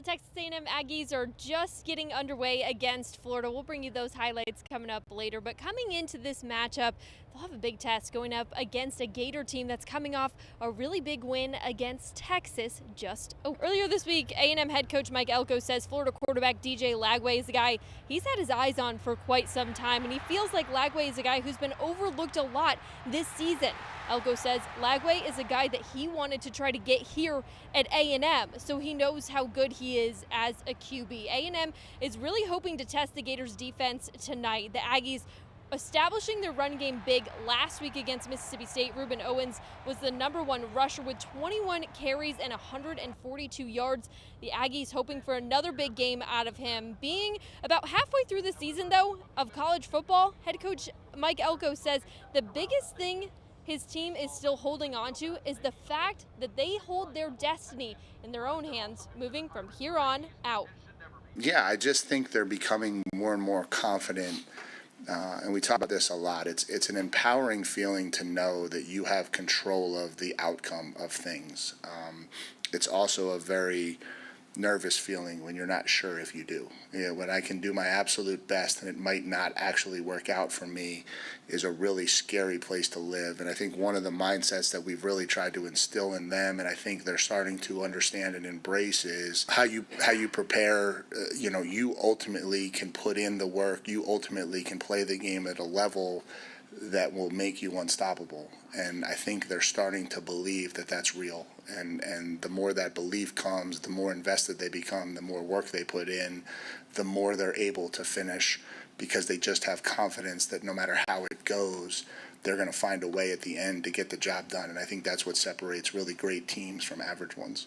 Texas A&M Aggies are just getting underway against Florida. We'll bring you those highlights coming up later. But coming into this matchup, they'll have a big test going up against a Gator team that's coming off a really big win against Texas earlier this week. A&M head coach Mike Elko says Florida quarterback DJ Lagway is a guy he's had his eyes on for quite some time, and he feels like Lagway is a guy who's been overlooked a lot this season. Elko says Lagway is a guy that he wanted to try to get here at A&M, so he knows how good he is as a QB. A&M is really hoping to test the Gators defense tonight. The Aggies establishing their run game big last week against Mississippi State. Reuben Owens was the #1 rusher with 21 carries and 142 yards. The Aggies hoping for another big game out of him. Being about halfway through the season, though, of college football, head coach Mike Elko says the biggest thing his team is still holding on to is the fact that they hold their destiny in their own hands moving from here on out. Yeah, I just think they're becoming more and more confident. And we talk about this a lot. It's an empowering feeling to know that you have control of the outcome of things. It's also a very nervous feeling when you're not sure if you do. When I can do my absolute best and it might not actually work out for me is a really scary place to live. And I think one of the mindsets that we've really tried to instill in them, and I think they're starting to understand and embrace, is how you prepare. You ultimately can put in the work. You ultimately can play the game at a level that will make you unstoppable. And I think they're starting to believe that that's real. And the more that belief comes, the more invested they become, the more work they put in, the more they're able to finish, because they just have confidence that no matter how it goes, they're going to find a way at the end to get the job done. And I think that's what separates really great teams from average ones.